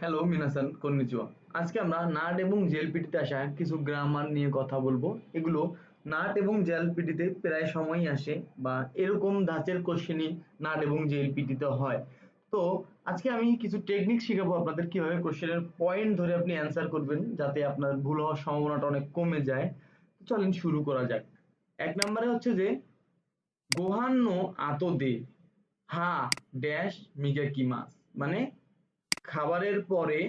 Hello মিনাসান konnichiwa. আজকে আমরা nut এবং জেএলপিটিতে আসা কিছু গ্রামার নিয়ে কথা বলবো। এগুলো নাট এবং জেএলপিটিতে প্রায় সময়ই আসে বা এরকম ধাঁচের কোশ্চেনই নাট এবং জেএলপিটিতে হয়। তো আজকে আমি কিছু টেকনিক শিখাবো আপনাদের কিভাবে কোশ্চেনের পয়েন্ট ধরে আপনি অ্যান্সার করবেন যাতে আপনার ভুল হওয়ার সম্ভাবনাটা অনেক কমে যায়। চলেন শুরু করা যাক। এক নম্বরে হচ্ছে যে গোহান্ন আতো দে হা ড্যাশ মিগাকিমাস, মানে খাবারের পরে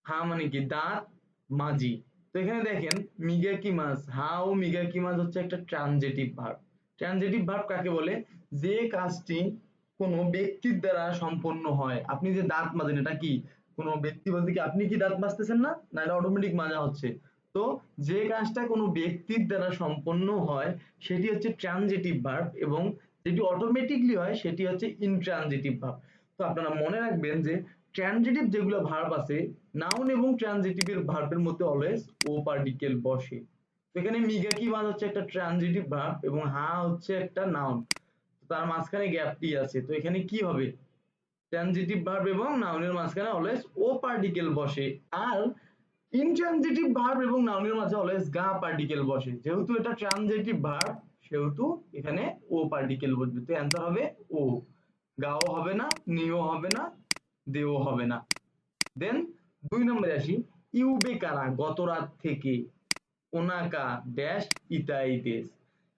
হা মানে কি দাঁত মাজি। তো এখানে দেখেন মিগাকিমাস, হা ও মিগাকিমাস হচ্ছে একটা ট্রানজিটিভ ভার্ব। ট্রানজিটিভ ভার্ব কাকে বলে? যে কাজটি কোনো ব্যক্তির দ্বারা সম্পন্ন হয়। আপনি যে দাঁত মাজেন এটা কি কোনো ব্যক্তি বলতে কি আপনি কি দাঁত মাজতেছেন না, না এটা অটোমেটিক মাজা হচ্ছে। তো যে কাজটা কোনো ব্যক্তির দ্বারা সম্পন্ন হয় সেটি হচ্ছে ট্রানজিটিভ ভার্ব, এবং যেটি অটোমেটিকলি হয় সেটি হচ্ছে ইনট্রানজিটিভ ভার্ব। তো আপনারা মনে রাখবেন যে ট্রানজিটিভ যেগুলো ভার্ব আছে, নাউন এবং ট্রানজিটিভের ভার্বের মধ্যে অলওয়েজ ও পার্টিকেল বসে। তো এখানে মিগাকি মান হচ্ছে একটা ট্রানজিটিভ ভার্ব এবং হা হচ্ছে একটা নাউন, তার মাঝখানে গ্যাপটি আছে। তো এখানে কি হবে? ট্রানজিটিভ ভার্ব এবং নাউনের মাঝখানে অলওয়েজ ও পার্টিকেল বসে। আর ইনট্রানজিটিভ ভার্ব এবং নাউনের মাঝে অলওয়েজ গা পার্টিকেল বসে। যেহেতু এটা ট্রানজিটিভ ভার্ব সেহেতু এখানে ও পার্টিকেল বসবে। তো অ্যান্সার হবে ও। গাও হবে না, নিও হবে না, দেও হবে না। দেন ২ নম্বরে আসি। ইউবে কারা গত রাত থেকে ওনাকা ড্যাশ ইতাইদেস।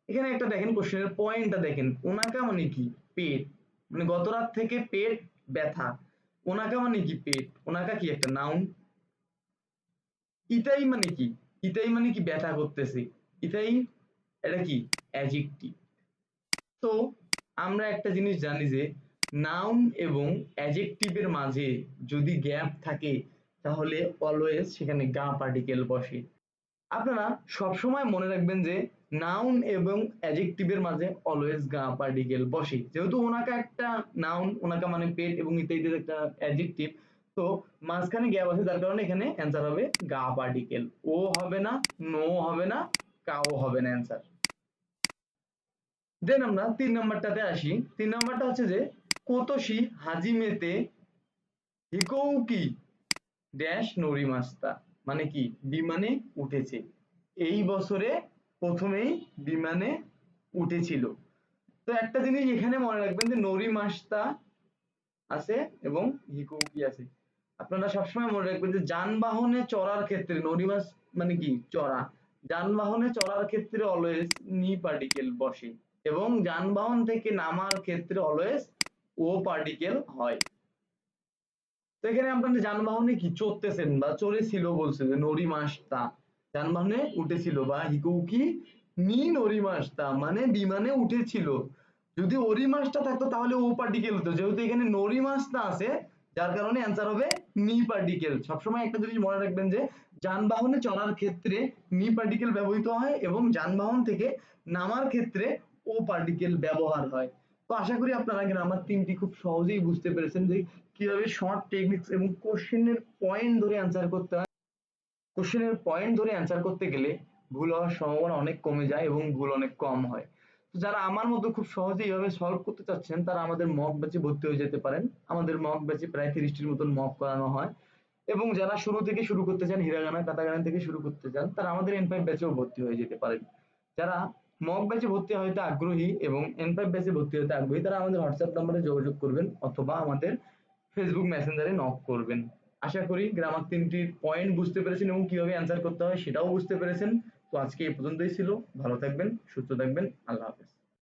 এখানে একটা দেখেন কোশ্চেনের পয়েন্টটা দেখেন। ওনাকা মানে কি? পেট, মানে গত রাত থেকে পেট ব্যথা। ওনাকা মানে কি? পেট। ওনাকা কি একটা নাউন। ইতাই মানে কি? ইতাই মানে কি ব্যথা করতেছে। ইতাই এটা কি? অ্যাডজেক্টিভ। তো আমরা একটা জিনিস জানি যে নাউন এবং অ্যাডজেক্টিভের মাঝে যদি গ্যাপ থাকে তাহলে অলওয়েজ সেখানে গা পার্টিকেল বসে। আপনারা সবসময় মনে রাখবেন যে নাউন এবং অ্যাডজেক্টিভের মাঝে অলওয়েজ গা পার্টিকেল বসে। যেহেতু ওনাকা একটা নাউন, ওনাকা মানে পেট, এবং ইত্যাদি একটা অ্যাডজেক্টিভ, তো মাঝখানে গ্যাপ আছে যার কারণে এখানে অ্যান্সার হবে গা পার্টিকেল। ও হবে না, নো হবে না, কাও হবে না অ্যান্সার। দেন আমরা ৩ নাম্বারটাতে আসি। ৩ নাম্বারটা হচ্ছে যে কোতোশি হাজিমেতে হিকৌকি ড্যাশ নরিমাস্তা, মানে কি? বিমানে উঠেছে। এই বছরে প্রথমেই বিমানে উঠেছিল। তো একটা জিনিস এখানে মনে রাখবেন যে নরিমাস্তা আছে এবং হিকৌকি আছে। আপনারা সবসময় মনে রাখবেন যে যানবাহনে চড়ার ক্ষেত্রে নরিমাস মানে কি? চড়া। যানবাহনে চড়ার ক্ষেত্রে অলওয়েজ নি পার্টিকেল বসে এবং যানবাহন থেকে নামার ক্ষেত্রে অলওয়েজ ও পার্টিকেল হয়। তো এখানে আপনার যানবাহনে কি চড়তেছেন বা চড়েছিল বলছে যে নরিমাস্তা, যানবাহনে উঠেছিল, বা হিকৌকি নি নরিমাস্তা মানে বিমানে উঠেছিল। যদি ওরিমাসটা থাকতো তাহলে ও পার্টিকেল হতো, যেহেতু এখানে নরিমাস্তা আছে যার কারণে অ্যান্সার হবে নি পার্টিকেল। সবসময় একটা জিনিস মনে রাখবেন যে যানবাহনে চলার ক্ষেত্রে নি পার্টিকেল ব্যবহৃত হয় এবং যানবাহন থেকে নামার ক্ষেত্রে ও পার্টিকেল ব্যবহার হয়। তো আশা করি আপনারা গ্রামার ৩টি খুব সহজেই বুঝতে পেরেছেন যে কিভাবে শর্ট টেকনিক্স এবং কোশ্চেনের পয়েন্ট ধরে অ্যান্সার করতে হয়। কোশ্চেনের পয়েন্ট ধরে অ্যান্সার করতে গেলে ভুল হওয়ার সম্ভাবনা অনেক কমে যায় এবং ভুল অনেক কম হয়। তো যারা আমার মতো খুব সহজেই এইভাবে সলভ করতে চাচ্ছেন তারা আমাদের মক ব্যাচে ভর্তি হয়ে যেতে পারেন। আমাদের মক ব্যাচে প্রায় 30টির মতন মক করানো হয়, এবং যারা শুরু থেকে শুরু করতে চান, হিরাগানা কাতাগানা থেকে শুরু করতে চান, তারা আমাদের N5 ব্যাচেও ভর্তি হয়ে যেতে পারেন। যারা মক ব্যাচে ভর্তি হতে আগ্রহী এবং N5 ব্যাচে ভর্তি হতে আগ্রহী তারা আমাদের হোয়াটসঅ্যাপ নম্বরে যোগাযোগ করবেন অথবা আমাদের ফেসবুক মেসেঞ্জারে নক করবেন। আশা করি গ্রামার ৩টির পয়েন্ট বুঝতে পেরেছেন এবং কিভাবে অ্যান্সার করতে হয় সেটাও বুঝতে পেরেছেন। তো আজকে এই পর্যন্তই ছিল। ভালো থাকবেন, সুস্থ থাকবেন। আল্লাহ হাফেজ।